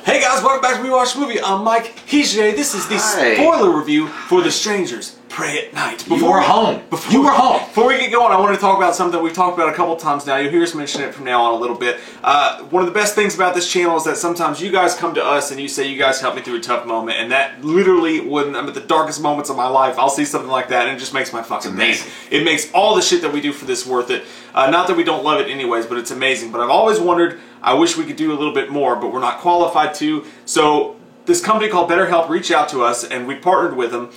Hey guys, welcome back to We Watch Movie. I'm Mike. He's Jay. This is the spoiler review for The Strangers Prey at Night. You were home. Before we get going, I want to talk about something we've talked about a couple times now. You'll hear us mention it from now on a little bit. One of the best things about this channel is that sometimes you guys come to us and you say you guys helped me through a tough moment, and that literally, when I'm at the darkest moments of my life, I'll see something like that and it just makes my fucking day. It makes all the shit that we do for this worth it. Not that we don't love it anyways, but it's amazing. But I've always wondered, I wish we could do a little bit more, but we're not qualified to. So this company called BetterHelp reached out to us and we partnered with them.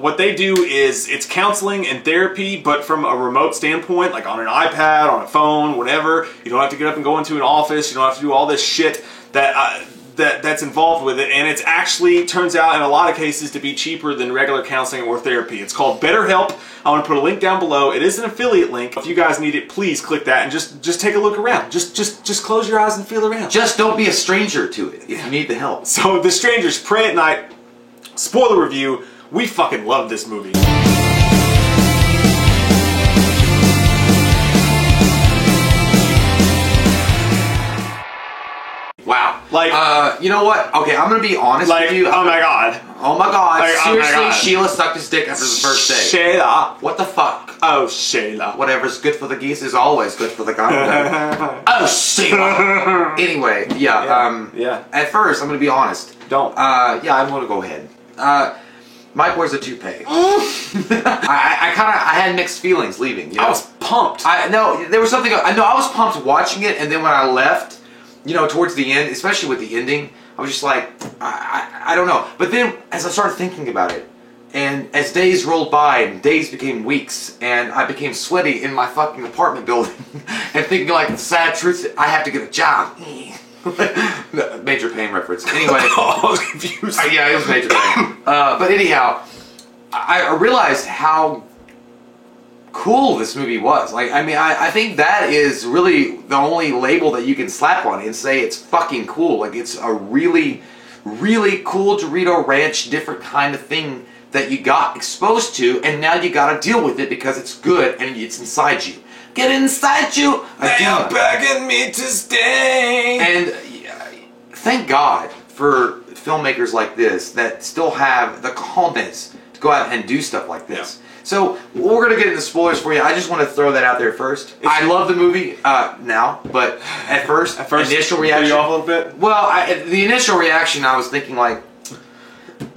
What they do is it's counseling and therapy, but from a remote standpoint, like on an iPad, on a phone, whatever. You don't have to get up and go into an office. You don't have to do all this shit that's involved with it, and it's actually turns out in a lot of cases to be cheaper than regular counseling or therapy. It's called BetterHelp. I'm going to put a link down below. It is an affiliate link. If you guys need it, please click that and just take a look around. Just close your eyes and feel around. Just don't be a stranger to it if you need the help. So The Strangers Prey at Night, spoiler review. We fucking love this movie. Wow. Like, you know what? Okay, I'm gonna be honest with you. Oh my god. Oh my god. Like, seriously, oh my god. Sheila sucked his dick after the first day. Shayla. What the fuck? Oh, Shayla. Whatever's good for the geese is always good for the gander. Oh, Sheila. Anyway, yeah. At first, I'm gonna be honest. Don't. Yeah, I'm gonna go ahead. Mike wears a toupee. I had mixed feelings leaving. You know? I was pumped. There was something. I was pumped watching it, and then when I left, you know, towards the end, especially with the ending, I was just like, I don't know. But then, as I started thinking about it, and as days rolled by, and days became weeks, and I became sweaty in my fucking apartment building, and thinking like the sad truth, I have to get a job. Major Pain reference. Anyway. I was confused. Yeah, it was Major Pain. But anyhow, I realized how cool this movie was. Like, I mean, I think that is really the only label that you can slap on it and say it's fucking cool. Like, it's a really, really cool Dorito Ranch, different kind of thing that you got exposed to, and now you gotta deal with it because it's good and it's inside you. Get inside you! They are begging me to stay! And thank God for filmmakers like this that still have the calmness to go out and do stuff like this. Yeah. So, we're going to get into spoilers for you. I just want to throw that out there first. I love the movie now, but at first initial reaction... Threw you off a little bit? Well, the initial reaction, I was thinking like...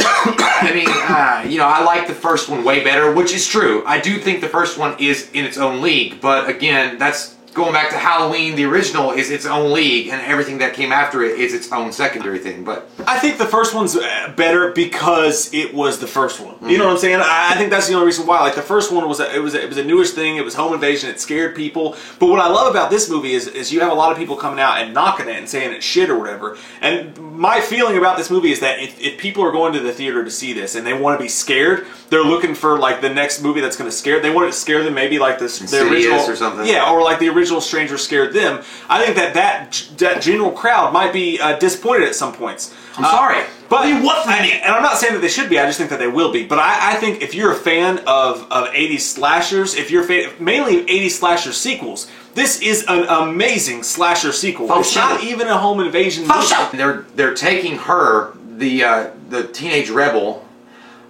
I mean, you know, I like the first one way better, which is true. I do think the first one is in its own league, but again, that's going back to Halloween. The original is its own league, and everything that came after it is its own secondary thing. But I think the first one's better because it was the first one. You know what I'm saying? I think that's the only reason why. Like, the first one was it was a newish thing. It was home invasion. It scared people. But what I love about this movie is you have a lot of people coming out and knocking it and saying it's shit or whatever. And my feeling about this movie is that if people are going to the theater to see this and they want to be scared, they're looking for like the next movie that's going to scare. They want it to scare them, maybe like the original or something. Yeah, or like the original Stranger scared them. I think that general crowd might be disappointed at some points. I'm sorry. But and I'm not saying that they should be, I just think that they will be. But I think if you're a fan of 80s slashers, if you're mainly 80s slasher sequels, this is an amazing slasher sequel. It's not even a home invasion movie. They're taking her, the teenage rebel.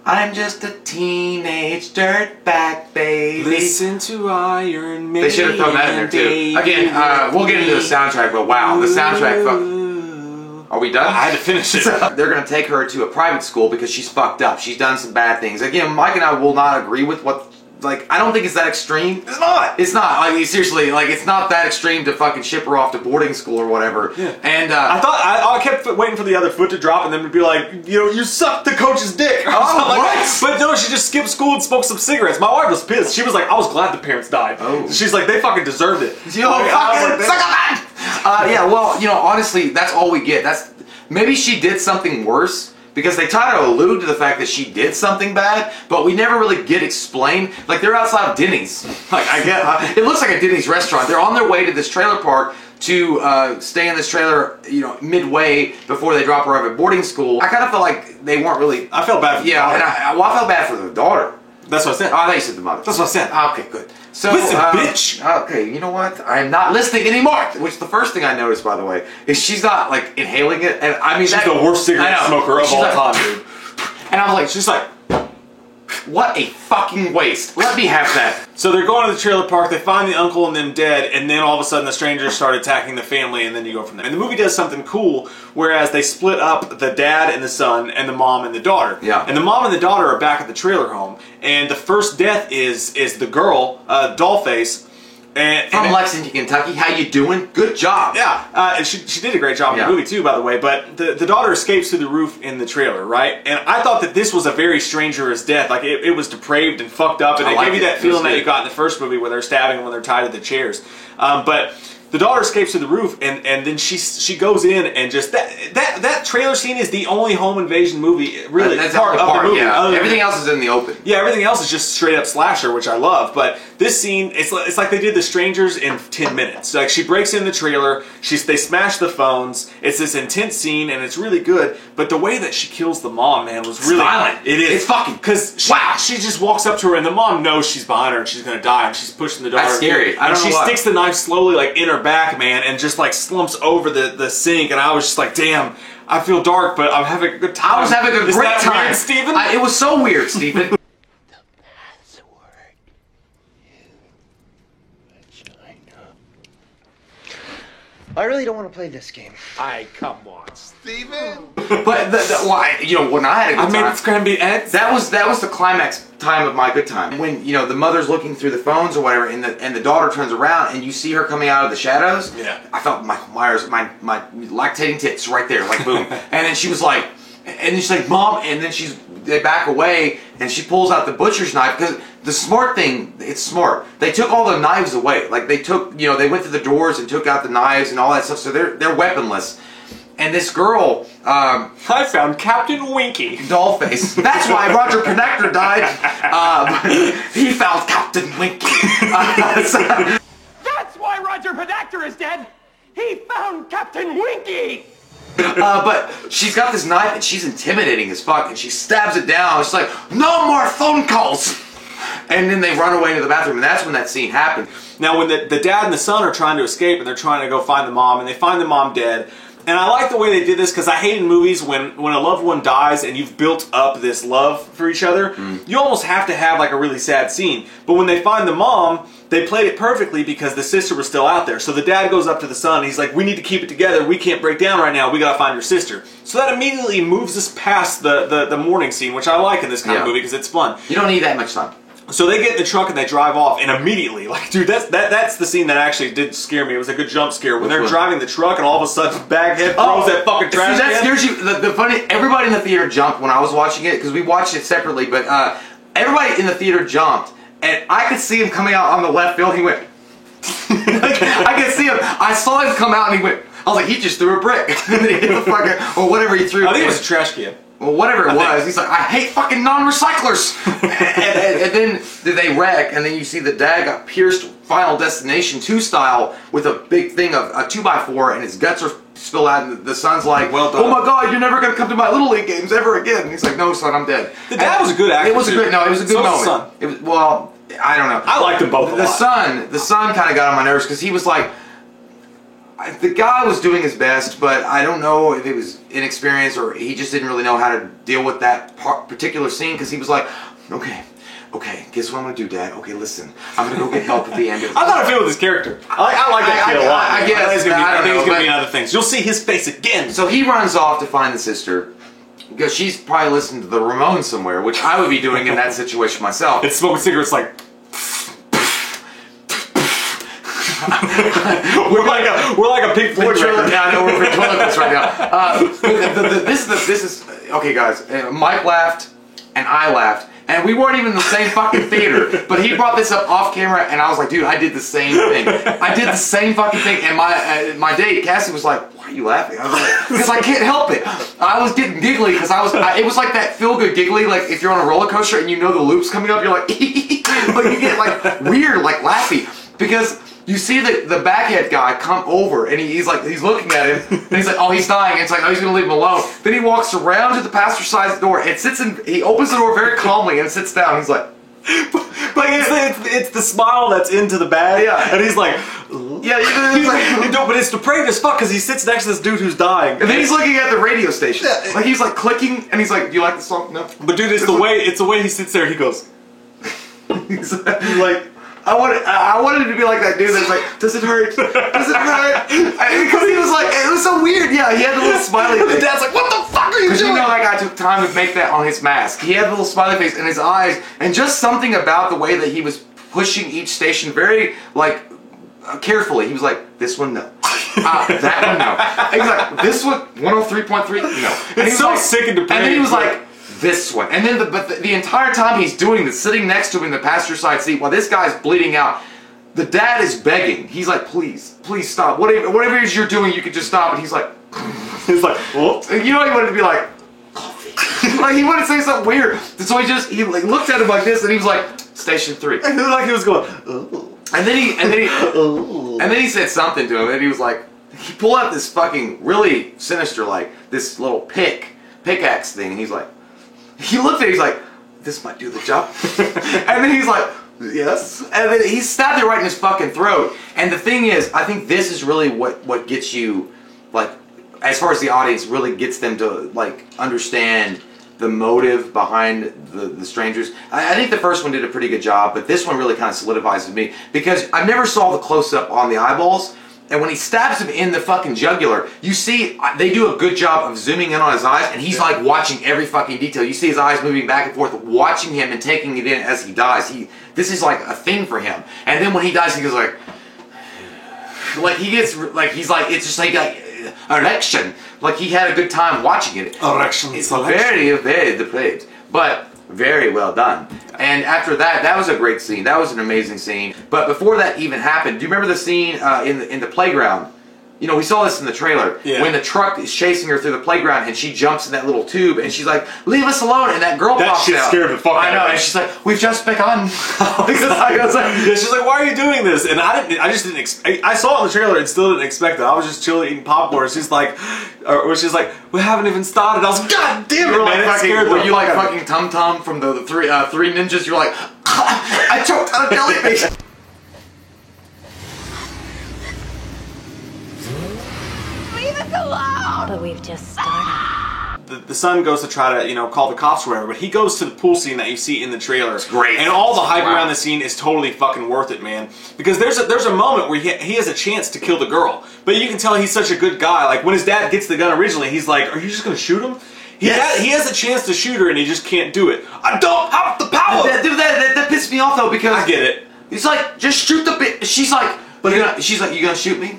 I'm just a teenage dirtbag baby. Listen to Iron Maiden. They should have thrown that in there too. Again, we'll get into the soundtrack, but wow, the soundtrack. Are we done? I had to finish it. They're going to take her to a private school because she's fucked up. She's done some bad things. Again, Mike and I will not agree with what... Like, I don't think it's that extreme. It's not. It's not. Like, seriously, like, it's not that extreme to fucking ship her off to boarding school or whatever. Yeah. And, I kept waiting for the other foot to drop and then to be like, you know, you sucked the coach's dick. Oh, like what? That. But no, she just skipped school and smoked some cigarettes. My wife was pissed. She was like, I was glad the parents died. Oh. She's like, they fucking deserved it. You know, fucking suck a yeah, well, you know, honestly, that's all we get. Maybe she did something worse. Because they try to allude to the fact that she did something bad, but we never really get explained. Like, they're outside of Denny's. Like, I get, it looks like a Denny's restaurant. They're on their way to this trailer park to stay in this trailer, you know, midway before they drop her off at boarding school. I kind of felt like they weren't really... I felt bad for the daughter. I felt bad for the daughter. That's what I said. Oh, I thought you said the mother. That's what I said. Okay, good. So, Listen, bitch! Okay, you know what? I'm not listening anymore! Which the first thing I noticed, by the way, is she's not, like, inhaling it. And I mean, she's the worst cigarette smoker of all time, dude. And I was like, she's like, what a fucking waste. Let me have that. So they're going to the trailer park, they find the uncle and them dead, and then all of a sudden the strangers start attacking the family, and then you go from there. And the movie does something cool, whereas they split up the dad and the son, and the mom and the daughter. Yeah. And the mom and the daughter are back at the trailer home, and the first death is the girl, Dollface. From Lexington, Kentucky. How you doing? Good job. Yeah, and she did a great job in the movie too, by the way. But the daughter escapes through the roof in the trailer, right? And I thought that this was a very strangerous death. Like it was depraved and fucked up, and it gave you that feeling that you got in the first movie where they're stabbing them when they're tied to the chairs. But the daughter escapes through the roof, and then she goes in, and just that trailer scene is the only home invasion movie really part of the movie. Yeah. Everything else is in the open. Yeah, everything else is just straight up slasher, which I love. But this scene, it's like they did The Strangers in 10 minutes. Like she breaks in the trailer, they smash the phones. It's this intense scene, and it's really good. But the way that she kills the mom, man, was really violent. It is. It's fucking because she just walks up to her, and the mom knows she's behind her and she's gonna die, and she's pushing the daughter. That's scary. And she sticks the knife slowly, like in her back, man, and just like slumps over the sink. And I was just like, damn. I feel dark, but I'm having a good time. I was having a great time. Weird, Steven? It was so weird, Steven. I really don't want to play this game. Come on, Steven. But why? You know, when I had a good time, made scrambled eggs. That was the climax time of my good time. When the mother's looking through the phones or whatever, and the daughter turns around and you see her coming out of the shadows. Yeah. I felt Michael Myers, my lactating tits right there, like boom. And then she was like, she's like, Mom, and then they back away and she pulls out the butcher's knife because the smart thing, it's smart. They took all the knives away. Like they took, they went to the doors and took out the knives and all that stuff. So they're weaponless. And this girl, I found Captain Winky. Dollface. That's why Roger Penector died. He found Captain Winky. That's why Roger Penector is dead. He found Captain Winky. But she's got this knife and she's intimidating as fuck, and she stabs it down. She's like, no more phone calls. And then they run away to the bathroom, and that's when that scene happened. Now, when the dad and the son are trying to escape, and they're trying to go find the mom, and they find the mom dead. And I like the way they did this because I hate in movies when a loved one dies and you've built up this love for each other, you almost have to have like a really sad scene. But when they find the mom, they played it perfectly because the sister was still out there. So the dad goes up to the son and he's like, we need to keep it together. We can't break down right now. We gotta find your sister. So that immediately moves us past the mourning scene, which I like in this kind of movie because it's fun. You don't need that much time. So they get in the truck and they drive off, and immediately, like, dude, that's the scene that actually did scare me. It was a good jump scare when they're driving the truck, and all of a sudden, Baghead throws that fucking trash can. That scares you. The funny, everybody in the theater jumped when I was watching it because we watched it separately. But everybody in the theater jumped, and I could see him coming out on the left field. He went. Like, I could see him. I saw him come out, and he went. I was like, he just threw a brick, and then he hit the fucking or whatever he threw. I think it was a trash can. Well, whatever it was, he's like, I hate fucking non-recyclers. and then they wreck, and then you see the dad got pierced Final Destination 2 style with a big thing of a 2x4, and his guts are spilled out, and the son's like, well done. Oh my God, you're never going to come to my Little League games ever again. And he's like, no, son, I'm dead. The dad was a good actor. It was a good moment. So was the son. It was, well, I don't know. I liked them both a lot. The son kind of got on my nerves because he was like, the guy was doing his best, but I don't know if it was inexperienced or he just didn't really know how to deal with that particular scene because he was like, okay, guess what I'm going to do, Dad? Okay, listen, I'm going to go get help at the end of it. I'm not a fan with his character. I like that kid a lot. I guess. I think he's going to be in other things. You'll see his face again. So he runs off to find the sister because she's probably listening to the Ramones somewhere, which I would be doing in that situation myself. It's smoking cigarettes like... we're like a Pink Floyd record. Yeah, I know we're Pink Floyd right now. This is okay, guys. Mike laughed and I laughed, and we weren't even in the same fucking theater. But he brought this up off camera, and I was like, dude, I did the same thing. I did the same fucking thing, and my date Cassie was like, why are you laughing? I was like, because I can't help it. I was getting giggly because it was like that feel good giggly, like if you're on a roller coaster and you know the loop's coming up, you're like, but you get like weird, like laughy because. You see the Baghead guy come over, and he's looking at him, and he's like, oh, he's dying. And it's like, oh, he's gonna leave him alone. Then he walks around to the passenger side door and he opens the door very calmly and sits down. He's like, Like it's the smile that's into the bag, Yeah. and he's like, Yeah, he's like, no, but it's depraved as fuck because he sits next to this dude who's dying, and then he's looking at the radio station, like he's like clicking, and he's like, "Do you like the song?" No. But dude, it's the way he sits there. He goes, He's like, I wanted it to be like that dude that's like, "Does it hurt? Does it hurt?" Because he was like, it was so weird. Yeah, he had the little smiley and the face. dad's like, what the fuck are you Because doing? you know that guy took time to make that on his mask. He had the little smiley face in his eyes, and just something about the way that he was pushing each station very, like, carefully. He was like, this one, no. That one, no. He's like, this one, 103.3, no. And he It's was so like, sick and depraved. and then he was like, this one. And then the entire time he's doing this, sitting next to him in the passenger side seat, while this guy's bleeding out, the dad is begging. He's like, please stop. Whatever it is you're doing, you could just stop. And he's like, well, you know, he wanted to be like, like he wanted to say something weird. So he like looked at him like this, and he was like, station 3. and like he was going, oh. And then he said something to him, and he was like, he pulled out this fucking really sinister, like this little pickaxe thing, and he's like, he looked at it, he's like, this might do the job. And then he's like, yes. And then he stabbed it right in his fucking throat. And the thing is, I think this is really what gets you, like, as far as the audience, really gets them to like understand the motive behind the strangers. I think the first one did a pretty good job, but this one really kind of solidifies to me because I never saw the close-up on the eyeballs, and when he stabs him in the fucking jugular, you see they do a good job of zooming in on his eyes, and he's like watching every fucking detail. You see his eyes moving back and forth, watching him and taking it in as he dies. This is like a thing for him. And then when he dies, he goes like he gets like, he's like, it's just like erection. Like he had a good time watching it. Erection. It's very, very depraved, but very well done. And after that was a great scene. That was an amazing scene. But before that even happened, do you remember the scene in the playground? You know, we saw this in the trailer. Yeah. When the truck is chasing her through the playground and she jumps in that little tube and she's like, leave us alone, and that girl pops shit out. scared the fuck out of I know, me. and she's like, we've just begun. Yeah, she's like, why are you doing this? And I just didn't expect, I saw it in the trailer and still didn't expect it. I was just chilling eating popcorn. She's like, we haven't even started. I was like, God damn it, man. It scared Were the you like fuck out of me. fucking Tum Tum from the three ninjas? You're like, I choked on a jellyfish. Leave us alone! But we've just started. The son goes to try to, call the cops or whatever, but he goes to the pool scene that you see in the trailer. It's great. And all the hype Wow. around the scene is totally fucking worth it, man. Because there's a moment where he has a chance to kill the girl, but you can tell he's such a good guy. Like when his dad gets the gun originally, he's like, are you just gonna shoot him? He has a chance to shoot her and he just can't do it. I don't have the power! That pissed me off though, because I get it. he's like, just shoot the bitch. She's like, you gonna shoot me?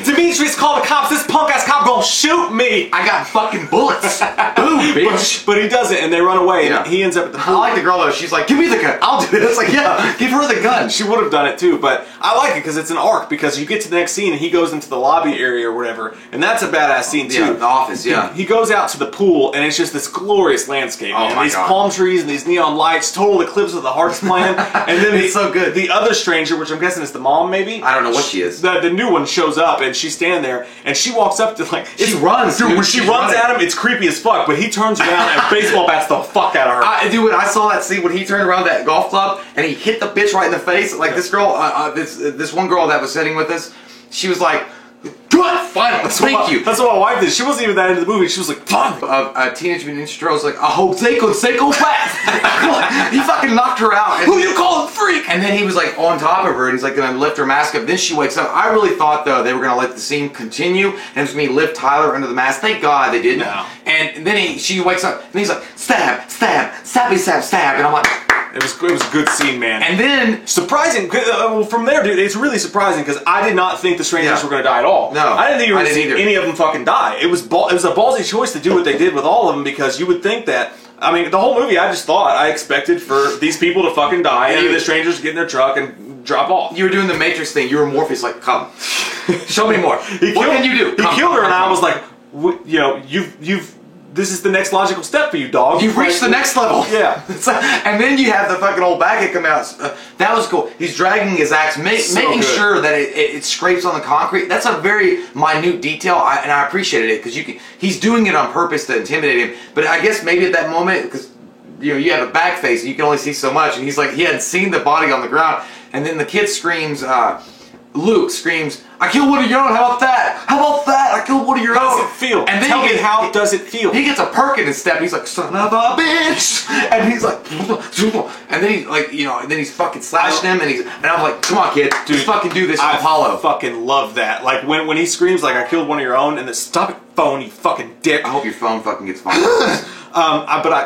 Demetrius, call the cops. This punk ass cop gonna shoot me. I got fucking bullets. Boom, bitch. But he doesn't, and they run away. Yeah. And he ends up at the I pool. like the girl though. She's like, give me the gun. I'll do it. It's like, yeah, give her the gun. She would have done it too, but I like it because it's an arc. Because you get to the next scene and he goes into the lobby area or whatever, and that's a badass scene too. Yeah, the office. Yeah. He goes out to the pool and it's just this glorious landscape. Oh man. my these God. palm trees and these neon lights, total eclipse of the hearts plan. And then It's so good. The other stranger, which I'm guessing is the mom, maybe. I don't know what she is. The new one shows up and she's standing there and she walks up to like She runs, dude. dude. When she She's runs running. at him, it's creepy as fuck. But he turns around and baseball bats the fuck out of her. Dude, when I saw that scene when he turned around that golf club and he hit the bitch right in the face, like this girl, this one girl that was sitting with us, she was like, "Good, finally, thank you." That's what my wife did. She wasn't even that into the movie. She was like, fun. Teenage Mutant Ninja Turtles like, I hope they could psychopath. He fucking knocked her out. And Who you calling freak? And then he was like on top of her and he's like gonna lift her mask up. Then she wakes up. I really thought though they were gonna let the scene continue and it was gonna be lift Tyler under the mask. Thank God they didn't. No. And then she wakes up and he's like, stab, stab, stabby, stab, stab. And I'm like, It was a good scene, man. and then surprising. Well, from there, dude, it's really surprising because I did not think the strangers Yeah. were going to die at all. No, I didn't think you were I going to didn't see either. any of them fucking die. It was a ballsy choice to do what they did with all of them because you would think that. I mean, the whole movie, I expected for these people to fucking die and the strangers to get in their truck and drop off. you were doing the Matrix thing. You were Morpheus, like, come, show me more. What can you do? He Come, killed her, and come, I come. was like, you've. This is the next logical step for you, dog. You've reached the next level. Yeah. It's like- and then you have the fucking old Baggett come out. That was cool. He's dragging his axe, making good. sure that it scrapes on the concrete. That's a very minute detail, and I appreciated it because he's doing it on purpose to intimidate him. But I guess maybe at that moment, because you have a back face and you can only see so much. And he's like, he hadn't seen the body on the ground. And then the kid screams, Luke screams, I killed one of your own, how about that? How about that? I killed one of your own. How does it feel? And then Tell me, how does it feel? He gets a perk in his step, and he's like, son of a bitch! And he's like, and then he's like, and then he's fucking slashing him, and I'm like, come on, kid, just fucking do this, Apollo. I fucking love that. Like, when he screams, like, I killed one of your own, and then, stop it, phone, you fucking dick. I hope your phone fucking gets fired.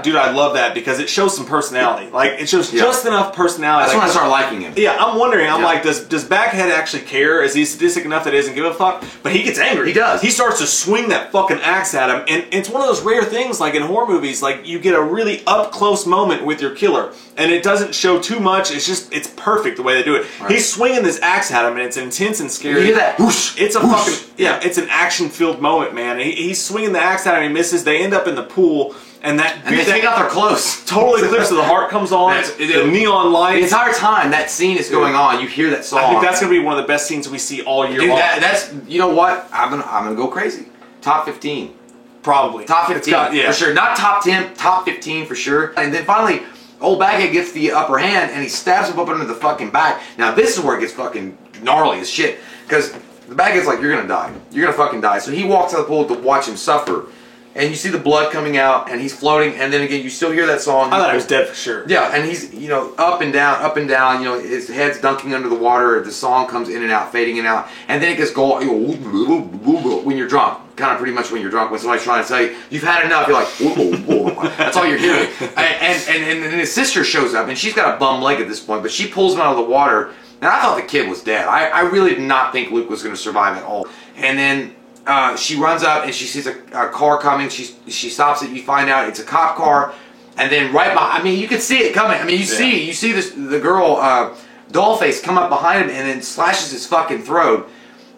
Dude, I love that because it shows some personality. Like, it shows just enough personality. That's when I start liking him. Yeah, I'm wondering, like, does Baghead actually care? Is he sadistic enough that he doesn't give a fuck? But he gets angry. He does. He starts to swing that fucking axe at him, and it's one of those rare things, like in horror movies, like, you get a really up-close moment with your killer, and it doesn't show too much, it's perfect the way they do it. Right. He's swinging this axe at him, and it's intense and scary. You hear that? Whoosh, it's a whoosh. fucking, it's an action-filled moment, man. He's swinging the axe at him, he misses, they end up in the pool, and they take out their clothes. Totally clear, so the heart comes on, the neon lights. The entire time that scene is going on, you hear that song. I think that's going to be one of the best scenes we see all year long. That's, you know what? I'm gonna go crazy. Top 15. Probably. Top 15, for sure. Not top 10, top 15 for sure. And then finally, old Baghead gets the upper hand, and he stabs him up under the fucking back. Now this is where it gets fucking gnarly as shit, because the Baghead's like, you're gonna die. You're gonna fucking die. So he walks out of the pool to watch him suffer. And you see the blood coming out, and he's floating, and then again, you still hear that song. I thought he was dead for sure. Yeah, and he's, up and down, his head's dunking under the water, the song comes in and out, fading in and out, and then it gets going, when you're drunk, kind of pretty much when you're drunk, when somebody's trying to tell you, you've had enough, you're like, that's all you're hearing. And then his sister shows up, and she's got a bum leg at this point, but she pulls him out of the water, and I thought the kid was dead. I really did not think Luke was going to survive at all. And then she runs up and she sees a car coming. She stops it. You find out it's a cop car, and then right behind, I mean, you can see it coming. I mean, you see the girl Dollface come up behind him and then slashes his fucking throat,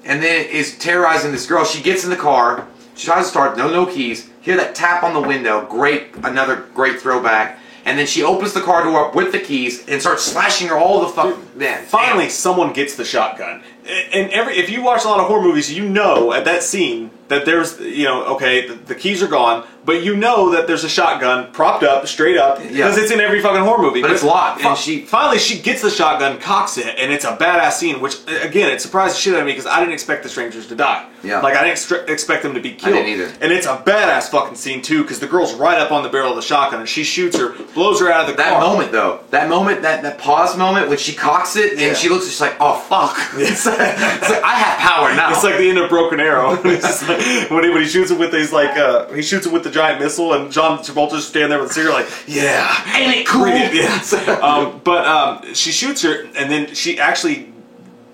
and then is terrorizing this girl. She gets in the car. She tries to start. No keys. Hear that tap on the window. Another great throwback. And then she opens the car door up with the keys and starts slashing her all the fuck. Man, finally, someone gets the shotgun. And if you watch a lot of horror movies, you know at that scene that there's, okay, the keys are gone, but you know that there's a shotgun propped up, straight up, because it's in every fucking horror movie. But it's locked. And finally she gets the shotgun, cocks it, and it's a badass scene, which, again, it surprised the shit out of me because I didn't expect the strangers to die. Yeah. Like, I didn't expect them to be killed. I didn't either. And it's a badass fucking scene, too, because the girl's right up on the barrel of the shotgun, and she shoots her, blows her out of the car. That moment, though, that pause moment when she cocks it, and she looks just like, oh, fuck. It's like, I have power now. It's like the end of Broken Arrow. It's just like, when he shoots it with his, like, he shoots it with the giant missile, and John Travolta's standing there with the cigarette like, yeah. Ain't it cool? Yeah. She shoots her, and then she actually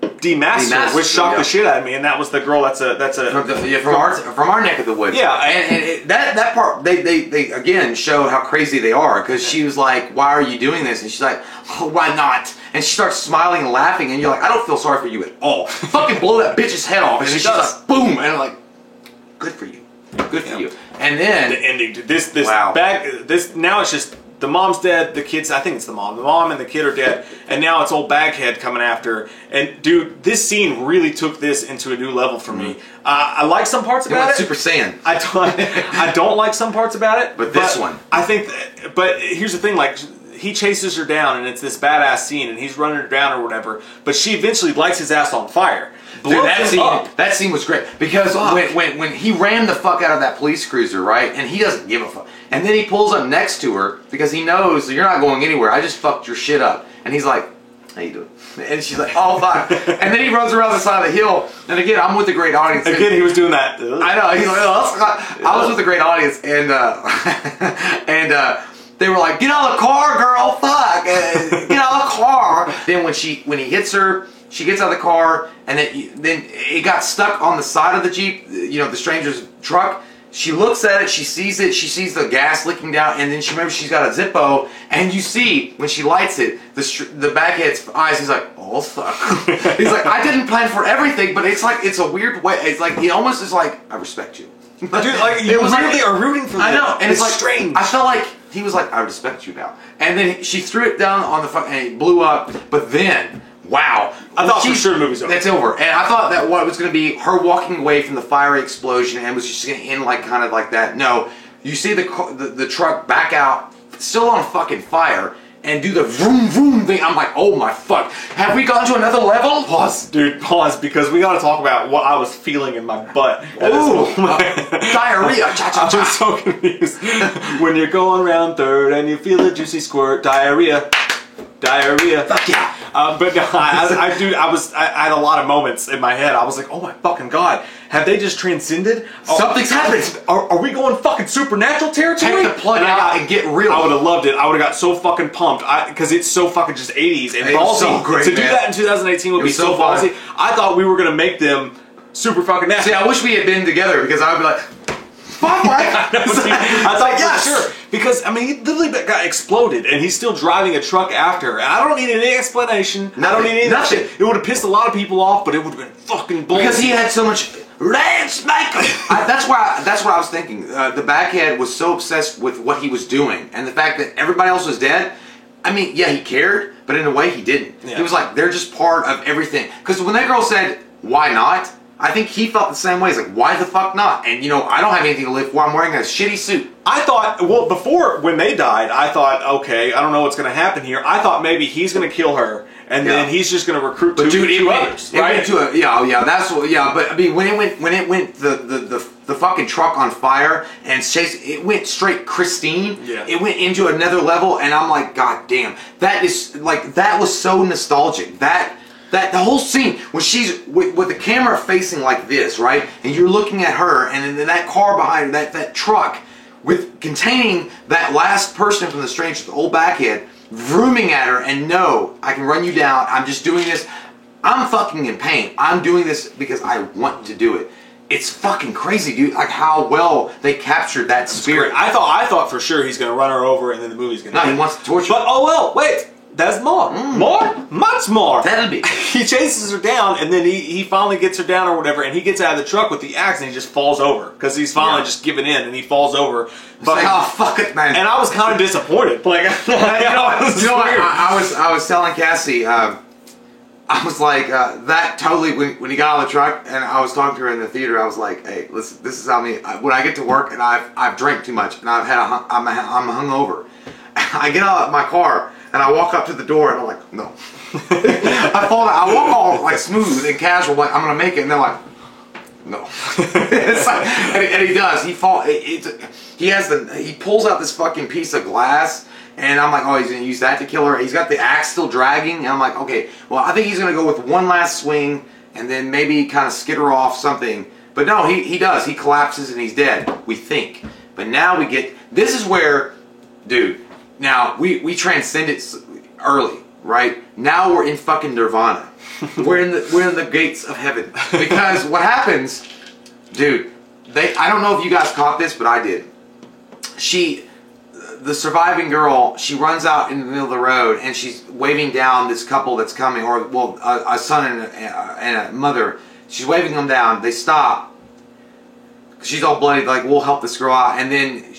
demasks her, which shocked the shit out of me, and that was the girl that's from our neck of the woods. Yeah. And that part, they again show how crazy they are, because she was like, why are you doing this? And she's like, oh, why not? And she starts smiling and laughing, and you're like, I don't feel sorry for you at all. Fucking blow that bitch's head off. And she's like, boom, and I'm like, good for you. Good for you. And then the ending, now it's just the mom's dead, the kids, I think it's the mom and the kid are dead, and now it's old Baghead coming after her. And dude, this scene really took this into a new level for me. I like some parts about it. Super Saiyan. I don't like some parts about it, but this one, I think. But here's the thing, like, he chases her down, and it's this badass scene, and he's running her down or whatever. But she eventually lights his ass on fire. Dude, that scene was great, because when he ran the fuck out of that police cruiser, right, and he doesn't give a fuck, and then he pulls up next to her because he knows you're not going anywhere. I just fucked your shit up, and he's like, how you doing? And she's like, oh fuck. And then he runs around the side of the hill, and again, I'm with the great audience. Again, he was doing that. I know. He's like, oh, I was with the great audience, and they were like, get out of the car, girl, fuck, get out of the car. Then when he hits her, she gets out of the car, and then it got stuck on the side of the Jeep, the stranger's truck. She looks at it, she sees the gas leaking down, and then she remembers she's got a Zippo, and you see, when she lights it, the Baghead's eyes, he's like, oh fuck. He's like, I didn't plan for everything, but it's like, it's a weird way, it's like, he almost is like, I respect you. Dude, like, you really are rooting for them. I know, and it's like, strange. I felt like, he was like, I respect you now. And then she threw it down on the fuck, and it blew up, but then, wow. I thought for sure the movie's over. That's over. And I thought that what was going to be her walking away from the fiery explosion and was just going to end like kind of like that. No. You see the truck back out, still on fucking fire and do the vroom vroom thing. I'm like, oh my fuck. Have we gone to another level? Pause, dude, pause, because we gotta talk about what I was feeling in my butt. Ooh, diarrhea. I was so confused. When you're going round third and you feel a juicy squirt, diarrhea. Diarrhea. Fuck yeah. But no, I had a lot of moments in my head. I was like, oh my fucking god, have they just transcended? Something's happened. Are we going fucking supernatural territory? Take the plug out and get real. I would have loved it. I would have got so fucking pumped because it's so fucking just 80s and it was ballsy. so great, to do man. that in 2018 would be so fun. ballsy. I thought we were gonna make them super fucking nasty. See, I wish we had been together because I would be like, fuck, Mike. I was like, yeah, sure. Because, I mean, he literally got exploded, and he's still driving a truck after. And I don't need any explanation. I don't need any of that shit. It would have pissed a lot of people off, but it would have been fucking bullshit. Because he had so much Lance Michael. That's what I was thinking. The Backhead was so obsessed with what he was doing, and the fact that everybody else was dead. I mean, yeah, he cared, but in a way he didn't. Yeah. He was like, they're just part of everything. Because when that girl said, why not? I think he felt the same way. He's like, why the fuck not? And, you know, I don't have anything to live for. I'm wearing a shitty suit. I thought, well, before, when they died, I thought, okay, I don't know what's going to happen here. I thought maybe he's going to kill her, and then he's just going to recruit two others, right? It went to that's what, but I mean, when it went the fucking truck on fire and chase, it went straight Christine. Yeah. It went into another level, and I'm like, god damn, that was so nostalgic. That the whole scene when she's with the camera facing like this, right, and you're looking at her, and then that car behind her, that truck with containing that last person from the Stranger, the old Backhead, vrooming at her, and no, I can run you down. I'm just doing this. I'm fucking in pain. I'm doing this because I want to do it. It's fucking crazy, dude. Like how well they captured that spirit. I thought for sure he's going to run her over, and then the movie's going to. No, he wants to torture. But oh well, wait. There's more. More? Much more. That'll be. He chases her down, and then he finally gets her down or whatever, and he gets out of the truck with the axe, and he just falls over. Because he's finally just given in, and he falls over. But like, oh, fuck it, man. And I was kind of disappointed. Like, I was telling Cassie, I was like, that totally, when he got out of the truck, and I was talking to her in the theater, I was like, hey, listen, this is how when I get to work, and I've drank too much, and I'm hungover. I get out of my car, and I walk up to the door, and I'm like, no. I walk all like smooth and casual, like I'm gonna make it, and they're like, no. It's like, and he does. He pulls out this fucking piece of glass, and I'm like, oh, he's gonna use that to kill her. He's got the axe still dragging, and I'm like, okay, well, I think he's gonna go with one last swing, and then maybe kind of skitter off something. But no, he does. He collapses and he's dead. We think, but now we get. This is where, dude. Now, we transcend it early, right? Now we're in fucking nirvana. we're in the gates of heaven. Because what happens, dude, I don't know if you guys caught this, but I did. The surviving girl, she runs out in the middle of the road, and she's waving down this couple that's coming, or, well, a son and a mother. She's waving them down. They stop. She's all bloody, like, we'll help this girl out. And then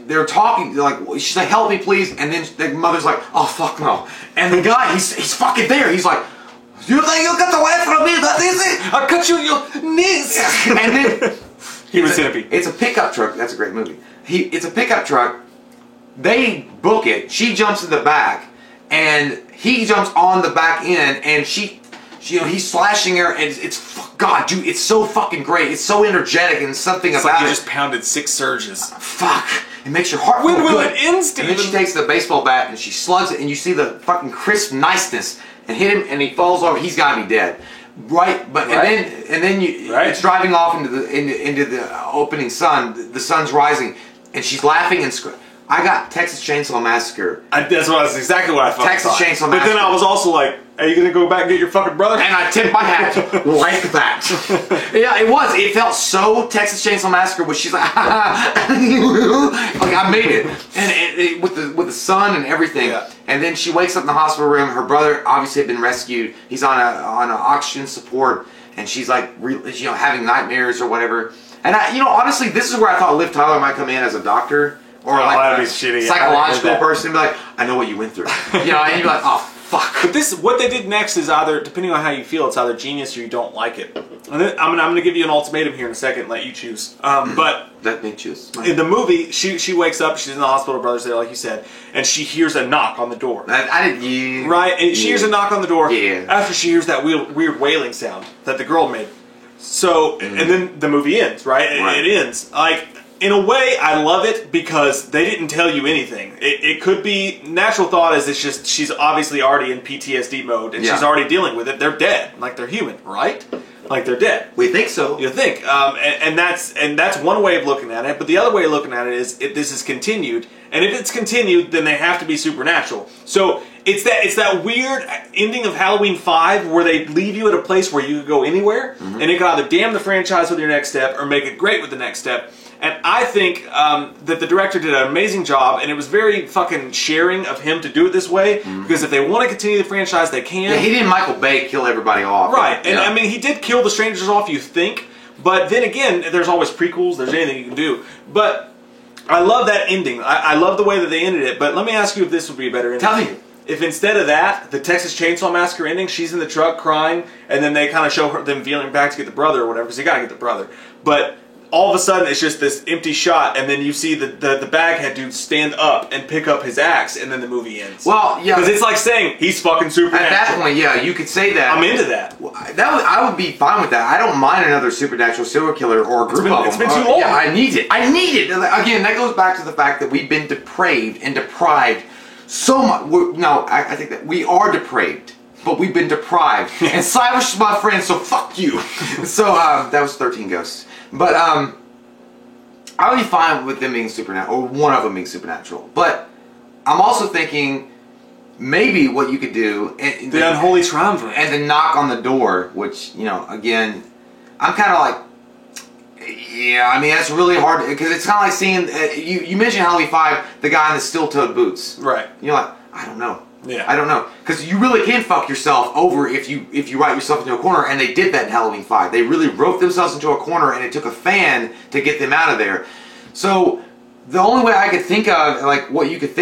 they're talking, they're like, she's like, help me please, and then the mother's like, oh fuck no, and the guy, he's fucking there, he's like, you think you got away from me that easy? I'll cut you your knees. And then he was centipede. It's a pickup truck. That's a great movie. It's a pickup truck. They book it. She jumps in the back, and he jumps on the back end, and he's slashing her, and it's God, dude, it's so fucking great. It's so energetic, and something it's about like you it. just pounded 6 surges. Fuck. It makes your heart When feel will good. it end, Steven? And then she takes the baseball bat and she slugs it, and you see the fucking crisp niceness, and hit him, and he falls over. He's gotta be dead, right? But right. and then it's driving off into the opening sun. The sun's rising, and she's laughing and screaming. I got Texas Chainsaw Massacre. That's exactly what I thought. Texas Chainsaw Massacre. But then I was also like, are you gonna go back and get your fucking brother? And I tipped my hat like that. Yeah, it was. It felt so Texas Chainsaw Massacre, where she's like, like I made it, and with the sun and everything. Yeah. And then she wakes up in the hospital room. Her brother obviously had been rescued. He's on a oxygen support, and she's like, having nightmares or whatever. And honestly, this is where I thought Liv Tyler might come in as a doctor. Or like a psychological person, be like, I know what you went through. And you're like, oh, fuck. But what they did next is either, depending on how you feel, it's either genius or you don't like it. And then, I'm going to give you an ultimatum here in a second and let you choose. But Let me choose. in the movie, she wakes up, she's in the hospital, brother's there, like you said, and she hears a knock on the door. I didn't. Yeah. Right? And she hears a knock on the door Yeah. after she hears that weird wailing sound that the girl made. So, and then the movie ends, right? It ends. Like, in a way, I love it because they didn't tell you anything. It could be, natural thought is it's just, she's obviously already in PTSD mode and she's already dealing with it. They're dead. Like, they're human, right? Like, they're dead. We think so. You think. And that's one way of looking at it. But the other way of looking at it is if this is continued. And if it's continued, then they have to be supernatural. So it's that weird ending of Halloween 5 where they leave you at a place where you could go anywhere. And it could either damn the franchise with your next step or make it great with the next step. And I think that the director did an amazing job, and it was very fucking sharing of him to do it this way, because if they want to continue the franchise, they can. Yeah, he didn't Michael Bay kill everybody off. Right, and I mean, he did kill the strangers off, you think, but then again, there's always prequels, there's anything you can do. But I love that ending. I love the way that they ended it, but let me ask you if this would be a better ending. Tell me. If instead of that, the Texas Chainsaw Massacre ending, she's in the truck crying, and then they kind of show them feeling back to get the brother or whatever, because they got to get the brother. But all of a sudden, it's just this empty shot, and then you see the baghead dude stand up and pick up his axe, and then the movie ends. Well, yeah. Because it's like saying, he's fucking supernatural. At that point, yeah, you could say that. I'm into that. I would be fine with that. I don't mind another supernatural serial killer or a group of them. It's been too long. Yeah, I need it. I need it. Again, that goes back to the fact that we've been depraved and deprived so much. No, I think that we are depraved, but we've been deprived. And Cyrus is my friend, so fuck you. So that was 13 Ghosts. But I would be fine with them being supernatural, or one of them being supernatural. But I'm also thinking maybe what you could do, The Unholy Triumvirate. and the knock on the door, which, you know, again, I'm kind of like, yeah, I mean, that's really hard, because it's kind of like seeing, you mentioned Halloween 5, the guy in the steel-toed boots. Right. You're like, I don't know. Yeah. I don't know. Because you really can fuck yourself over if you write yourself into a corner, and they did that in Halloween 5. They really wrote themselves into a corner, and it took a fan to get them out of there. So the only way I could think of, like, what you could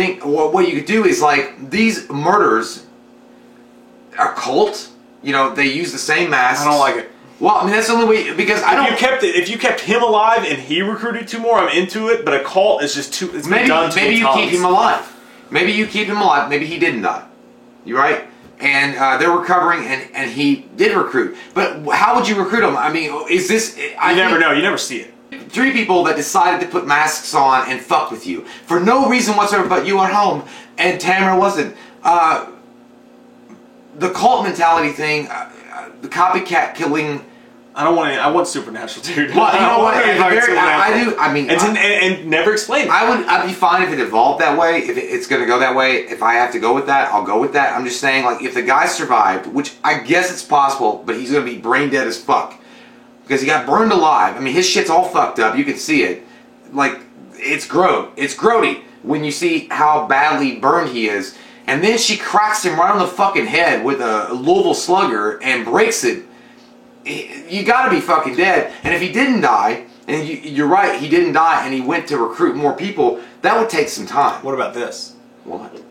do is, like, these murders are cult. You know, they use the same masks. I don't like it. Well, I mean, that's the only way, because If you kept him alive and he recruited 2 more, I'm into it. But a cult is just too. It's been done too many maybe you keep him alive. Maybe you keep him alive. Maybe he didn't die. You right? And they're recovering, and he did recruit. But how would you recruit him? I mean, is this? You never know. You never see it. 3 people that decided to put masks on and fuck with you for no reason whatsoever, but you at home, and Tamara wasn't. The cult mentality thing, the copycat killing. I don't want any. I want supernatural, dude. Well, you know what? I do. I mean, and never explain it. I'd be fine if it evolved that way. If it's going to go that way, if I have to go with that, I'll go with that. I'm just saying, like, if the guy survived, which I guess it's possible, but he's going to be brain dead as fuck because he got burned alive. I mean, his shit's all fucked up. You can see it. Like, it's grody when you see how badly burned he is. And then she cracks him right on the fucking head with a Louisville Slugger and breaks it. You gotta be fucking dead. And if he didn't die, and you're right, he didn't die, and he went to recruit more people, that would take some time. What about this? What?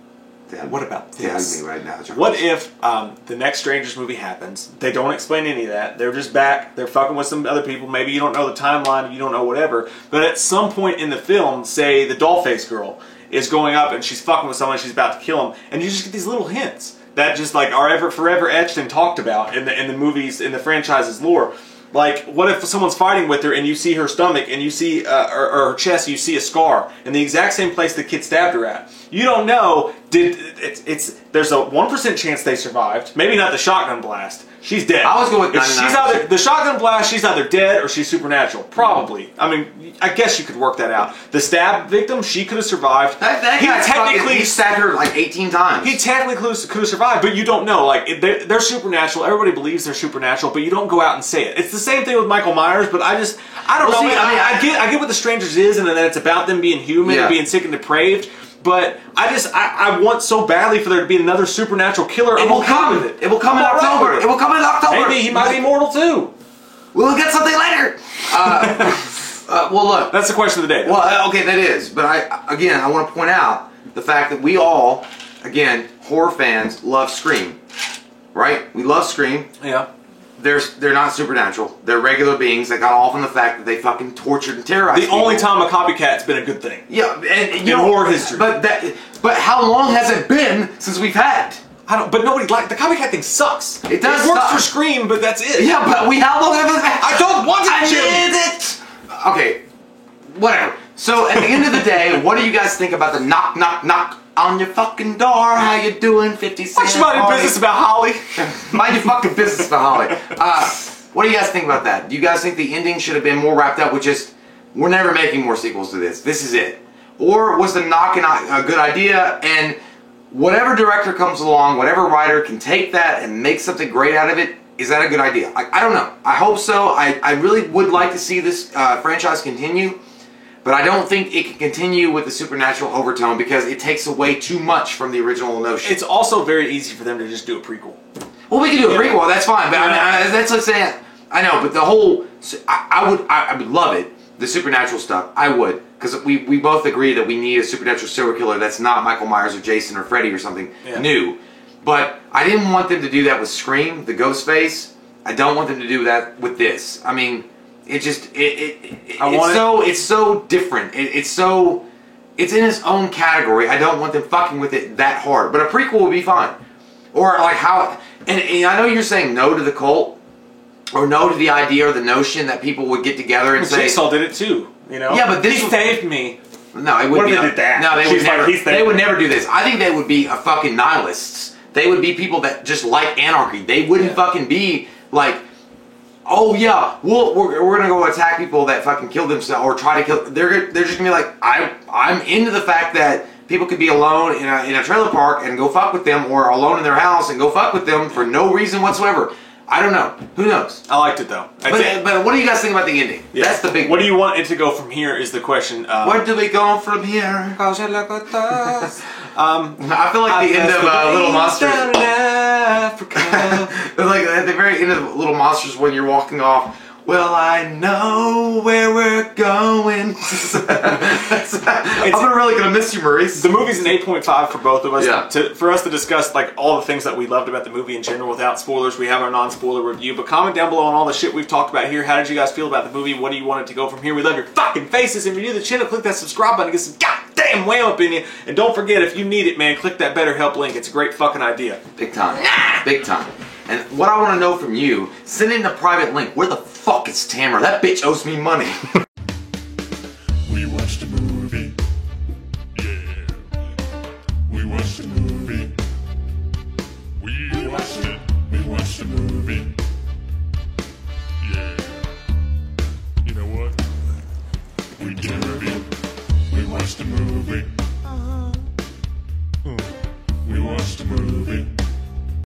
What about this? Me right now, what if the next Strangers movie happens? They don't explain any of that. They're just back. They're fucking with some other people. Maybe you don't know the timeline. You don't know whatever. But at some point in the film, say the dollface girl is going up and she's fucking with someone. She's about to kill him, and you just get these little hints that just like are forever etched and talked about in the movies, in the franchise's lore. Like, what if someone's fighting with her and you see her stomach and you see, or her chest, you see a scar in the exact same place the kid stabbed her at? You don't know, there's a 1% chance they survived. Maybe not the shotgun blast. She's dead. I was going with 99%. The shotgun blast, she's either dead or she's supernatural. Probably. I mean, I guess you could work that out. The stab victim, she could have survived. He stabbed her like 18 times. He technically could have survived, but you don't know. Like, they're supernatural. Everybody believes they're supernatural, but you don't go out and say it. It's the same thing with Michael Myers, but I don't know. I get what the Strangers is, and that it's about them being human and being sick and depraved. But I want so badly for there to be another supernatural killer. It will come. It will come in October. It will come in October. Maybe he might be immortal too. We'll get something later. Well, look. That's the question of the day. Well, okay, that is. But I want to point out the fact that we all, again, horror fans love Scream, right? We love Scream. Yeah. They're not supernatural. They're regular beings that got off on the fact that they fucking tortured and terrorized The people. only time a copycat's been a good thing. Yeah, and In horror history. But how long has it been since we've had? But nobody the copycat thing sucks. It does It works suck. for Scream, but that's it. Yeah, but how long have it been? I don't want it, I Jim. need it! Okay, whatever. So at the end of the day, what do you guys think about the knock, knock, knock on your fucking door? How you doing, 50 Cent? What's your mind business about Holly? Mind your fucking business about Holly. What do you guys think about that? Do you guys think the ending should have been more wrapped up with just, we're never making more sequels to this. This is it. Or was the knock a good idea, and whatever director comes along, whatever writer can take that and make something great out of it, is that a good idea? I don't know. I hope so. I really would like to see this franchise continue, but I don't think it can continue with the supernatural overtone because it takes away too much from the original notion. It's also very easy for them to just do a prequel. Well, we can do a prequel. That's fine. But I mean, that's like saying, I know, but the whole, I would love it. The supernatural stuff, I would, because we both agree that we need a supernatural serial killer that's not Michael Myers or Jason or Freddy or something new. But I didn't want them to do that with Scream, the Ghostface. I don't want them to do that with this. I mean, it just it's so different. It's in its own category. I don't want them fucking with it that hard. But a prequel would be fine. Or like how, and I know you're saying no to the cult, or no to the idea or the notion that people would get together and say, Jigsaw did it too, you know? Yeah, but this he saved me. No, it What would if be they did that? No, She's like, they would never do this. I think they would be a fucking nihilists. They would be people that just like anarchy. They wouldn't fucking be like, oh yeah, we're gonna go attack people that fucking kill themselves or try to kill. They're just gonna be like, I'm into the fact that people could be alone in a trailer park and go fuck with them, or alone in their house and go fuck with them for no reason whatsoever. I don't know. Who knows? I liked it though. But what do you guys think about the ending? Yeah. That's the big. What do you want it to go from here? Is the question. Where do we go from here? I feel like the end of Little Monsters. Like at the very end of Little Monsters when you're walking off. Well, I know where we're going. I'm really gonna miss you, Maurice. The movie's an 8.5 for both of us. Yeah. For us to discuss like all the things that we loved about the movie in general without spoilers, we have our non-spoiler review. But comment down below on all the shit we've talked about here. How did you guys feel about the movie? What do you want it to go from here? We love your fucking faces. If you're new to the channel, click that subscribe button. Get some goddamn wham up in you. And don't forget, if you need it, man, click that BetterHelp link. It's a great fucking idea. Big time. Big time. And what I want to know from you, send in a private link. Where the fuck is Tamara? That bitch owes me money. We watched a movie. Yeah. We watched a movie. We watched it. We watched a movie.